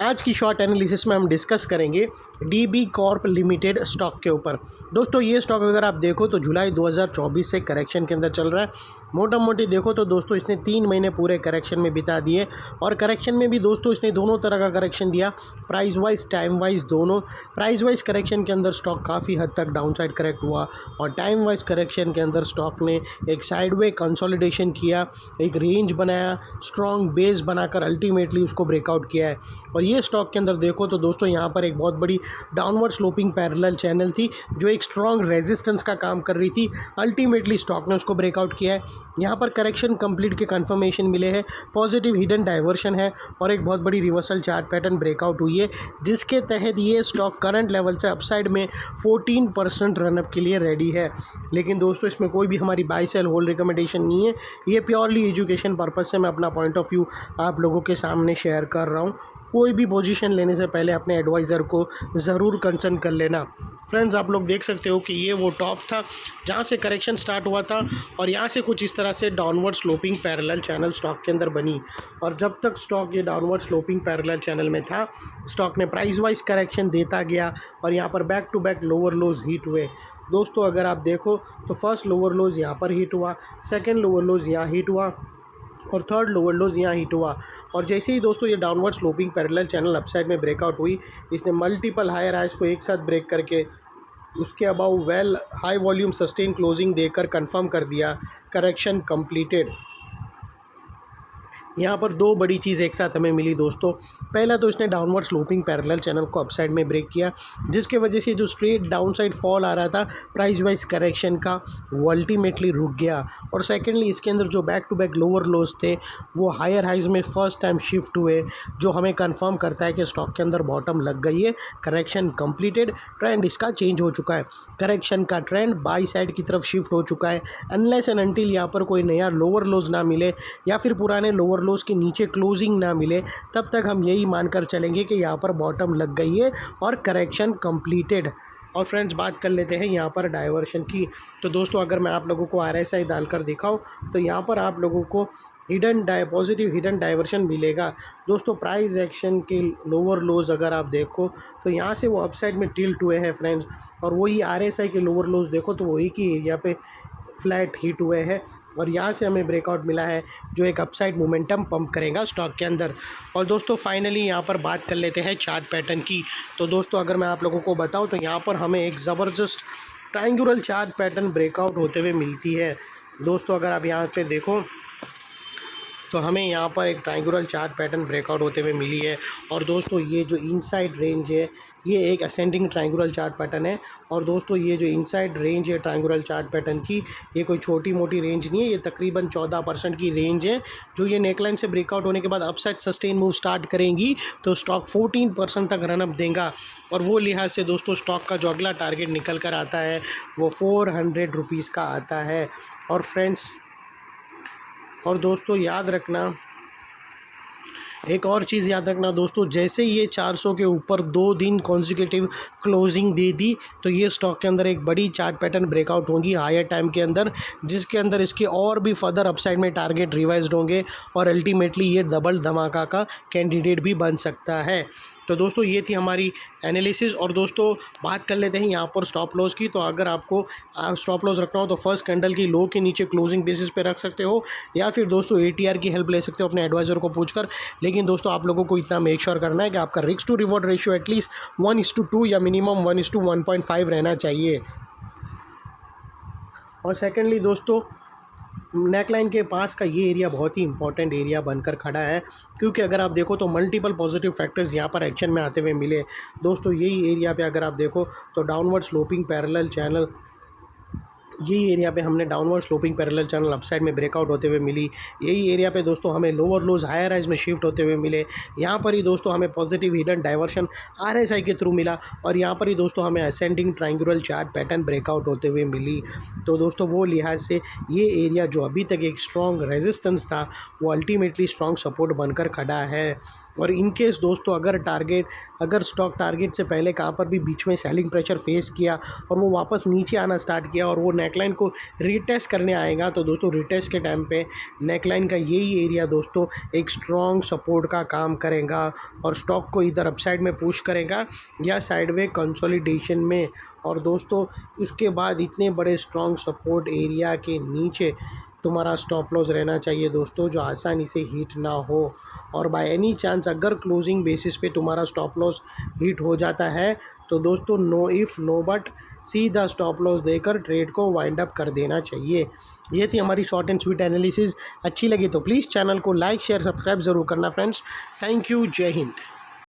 आज की short analysis में हम डिस्कस करेंगे डीबी कॉर्प लिमिटेड स्टॉक के ऊपर। दोस्तों ये स्टॉक अगर आप देखो तो जुलाई 2024 से करेक्शन के अंदर चल रहा है। मोटा मोटी देखो तो दोस्तों इसने 3 महीने पूरे करेक्शन में बिता दिए और करेक्शन में भी दोस्तों इसने दोनों तरह का करेक्शन दिया, प्राइस वाइज टाइम वाइज दोनों। प्राइस वाइज करेक्शन के अंदर स्टॉक काफ़ी हद तक डाउन साइड करेक्ट हुआ और टाइम वाइज करेक्शन के अंदर स्टॉक ने एक साइडवे कंसोलिडेशन किया, एक रेंज बनाया, स्ट्रॉन्ग बेस बनाकर अल्टीमेटली उसको ब्रेकआउट किया है। और ये स्टॉक के अंदर देखो तो दोस्तों यहाँ पर एक बहुत बड़ी डाउनवर्ड स्लोपिंग पैरेलल चैनल थी जो एक स्ट्रॉन्ग रेजिस्टेंस का काम कर रही थी। अल्टीमेटली स्टॉक ने उसको ब्रेकआउट किया है। यहाँ पर करेक्शन कंप्लीट के कंफर्मेशन मिले हैं, पॉजिटिव हिडन डाइवर्शन है और एक बहुत बड़ी रिवर्सल चार्ट पैटर्न ब्रेकआउट हुई है, जिसके तहत ये स्टॉक करंट लेवल से अपसाइड में 14% रनअप के लिए रेडी है। लेकिन दोस्तों इसमें कोई भी हमारी बाय सेल होल्ड रिकमेंडेशन नहीं है, ये प्योरली एजुकेशन पर्पज़ से मैं अपना पॉइंट ऑफ व्यू आप लोगों के सामने शेयर कर रहा हूँ। कोई भी पोजीशन लेने से पहले अपने एडवाइज़र को ज़रूर कंसल्ट कर लेना। फ्रेंड्स आप लोग देख सकते हो कि ये वो टॉप था जहाँ से करेक्शन स्टार्ट हुआ था और यहाँ से कुछ इस तरह से downward sloping parallel channel stock के अंदर बनी। और जब तक स्टॉक ये डाउनवर्ड स्लोपिंग पैरेलल चैनल में था, स्टॉक ने प्राइस वाइज करेक्शन देता गया और यहाँ पर back to back lower lows hit हुए। दोस्तों अगर आप देखो तो फर्स्ट लोअर लोज यहाँ पर हिट हुआ, सेकेंड लोअर लोज यहाँ हिट हुआ और थर्ड लोअर लोज यहाँ हिट हुआ। और जैसे ही दोस्तों ये downward sloping parallel channel upside में ब्रेकआउट हुई, इसने मल्टीपल हायर हाइज को एक साथ ब्रेक करके उसके above well high volume sustain closing देकर कंफर्म कर दिया करेक्शन कंप्लीटेड। यहाँ पर दो बड़ी चीज़ एक साथ हमें मिली दोस्तों। पहला तो इसने डाउनवर्ड स्लोपिंग पैरेलल चैनल को अपसाइड में ब्रेक किया, जिसके वजह से जो स्ट्रेट डाउन साइड फॉल आ रहा था प्राइस वाइज करेक्शन का, वो अल्टीमेटली रुक गया। और सेकेंडली इसके अंदर जो back to back lower lows थे वो हायर हाइज में फर्स्ट टाइम शिफ्ट हुए, जो हमें कंफर्म करता है कि स्टॉक के अंदर बॉटम लग गई है, करेक्शन कंप्लीटेड, ट्रेंड इसका चेंज हो चुका है। करेक्शन का ट्रेंड बाई साइड की तरफ शिफ्ट हो चुका है। अनलेस एंड अनटिल यहाँ पर कोई नया लोअर लोज ना मिले या फिर पुराने लोअर लोज के नीचे क्लोजिंग ना मिले, तब तक हम यही मानकर चलेंगे कि यहाँ पर बॉटम लग गई है और करेक्शन कंप्लीटेड। और फ्रेंड्स बात कर लेते हैं यहाँ पर डाइवर्शन की। तो दोस्तों अगर मैं आप लोगों को RSI डालकर दिखाऊं तो यहाँ पर आप लोगों को पॉजिटिव हिडन डाइवर्शन मिलेगा। दोस्तों प्राइस एक्शन के लोअर लोज अगर आप देखो तो यहाँ से वो अपसाइड में टिल्ट हुए हैं फ्रेंड्स, और वही RSI के लोअर लोज देखो तो वही की एरिया पे फ्लैट हिट हुए हैं और यहाँ से हमें ब्रेकआउट मिला है जो एक अपसाइड मोमेंटम पंप करेगा स्टॉक के अंदर। और दोस्तों फाइनली यहाँ पर बात कर लेते हैं चार्ट पैटर्न की। तो दोस्तों अगर मैं आप लोगों को बताऊँ तो यहाँ पर हमें एक ज़बरदस्त ट्रायंगुलर चार्ट पैटर्न ब्रेकआउट होते हुए मिलती है। दोस्तों अगर आप यहाँ पे देखो तो हमें यहाँ पर एक ट्रायंगुलर चार्ट पैटर्न ब्रेकआउट होते हुए मिली है। और दोस्तों ये जो इनसाइड रेंज है ये एक असेंडिंग ट्रायंगुलर चार्ट पैटर्न है। और दोस्तों ये जो इनसाइड रेंज है ट्रायंगुलर चार्ट पैटर्न की, ये कोई छोटी मोटी रेंज नहीं है, ये तकरीबन 14% की रेंज है जो ये नेकलाइन से ब्रेकआउट होने के बाद अपसाइड सस्टेन मूव स्टार्ट करेंगी तो स्टॉक 14% तक रनअप देगा। और वो लिहाज से दोस्तों स्टॉक का जो अगला टारगेट निकल कर आता है वो 400 रुपीज़ का आता है। और फ्रेंड्स और दोस्तों याद रखना, एक और चीज़ याद रखना दोस्तों, जैसे ये 400 के ऊपर 2 दिन कॉन्जिक्यूटिव क्लोजिंग दे दी तो ये स्टॉक के अंदर एक बड़ी चार्ट पैटर्न ब्रेकआउट होगी हायर टाइम के अंदर, जिसके अंदर इसके और भी फर्दर अपसाइड में टारगेट रिवाइज्ड होंगे और अल्टीमेटली ये डबल धमाका का कैंडिडेट भी बन सकता है। तो दोस्तों ये थी हमारी एनालिसिस। और दोस्तों बात कर लेते हैं यहाँ पर स्टॉप लॉस की। तो अगर आपको स्टॉप लॉस रखना हो तो फर्स्ट कैंडल की लो के नीचे क्लोजिंग बेसिस पे रख सकते हो, या फिर दोस्तों ATR की हेल्प ले सकते हो अपने एडवाइज़र को पूछकर। लेकिन दोस्तों आप लोगों को इतना मेक श्योर करना है कि आपका risk to reward ratio at least 1:2 या मिनिमम 1:1.5 रहना चाहिए। और सेकेंडली दोस्तों नेकलाइन के पास का ये एरिया बहुत ही इंपॉर्टेंट एरिया बनकर खड़ा है, क्योंकि अगर आप देखो तो मल्टीपल पॉजिटिव फैक्टर्स यहाँ पर एक्शन में आते हुए मिले। दोस्तों यही एरिया पे अगर आप देखो तो डाउनवर्ड स्लोपिंग पैरेलल चैनल, यही एरिया पे हमने downward sloping parallel channel upside में ब्रेकआउट होते हुए मिली। यही एरिया पे दोस्तों हमें लोअर लोज हायर राइज में शिफ्ट होते हुए मिले। यहाँ पर ही दोस्तों हमें पॉजिटिव हिडन डाइवर्शन RSI के थ्रू मिला और यहाँ पर ही दोस्तों हमें ascending triangular chart pattern breakout होते हुए मिली। तो दोस्तों वो लिहाज से ये एरिया जो अभी तक एक स्ट्रॉन्ग रेजिस्टेंस था वो अल्टीमेटली स्ट्रॉन्ग सपोर्ट बनकर खड़ा है। और इन केस दोस्तों अगर स्टॉक टारगेट से पहले कहाँ पर भी बीच में सेलिंग प्रेशर फेस किया और वो वापस नीचे आना स्टार्ट किया और वो नेकलाइन को रीटेस्ट करने आएगा, तो दोस्तों रीटेस्ट के टाइम पे नेकलाइन का यही एरिया दोस्तों एक स्ट्रॉन्ग सपोर्ट का काम करेगा और स्टॉक को इधर अपसाइड में पुश करेगा या साइडवे कंसोलिडेशन में। और दोस्तों उसके बाद इतने बड़े स्ट्रॉन्ग सपोर्ट एरिया के नीचे तुम्हारा स्टॉप लॉस रहना चाहिए दोस्तों, जो आसानी से हिट ना हो। और बाय एनी चांस अगर क्लोजिंग बेसिस पे तुम्हारा स्टॉप लॉस हिट हो जाता है तो दोस्तों नो इफ़ नो बट सीधा स्टॉप लॉस देकर ट्रेड को वाइंड अप कर देना चाहिए। ये थी हमारी शॉर्ट एंड स्वीट एनालिसिस। अच्छी लगी तो प्लीज़ चैनल को लाइक शेयर सब्सक्राइब ज़रूर करना फ्रेंड्स। थैंक यू, जय हिंद।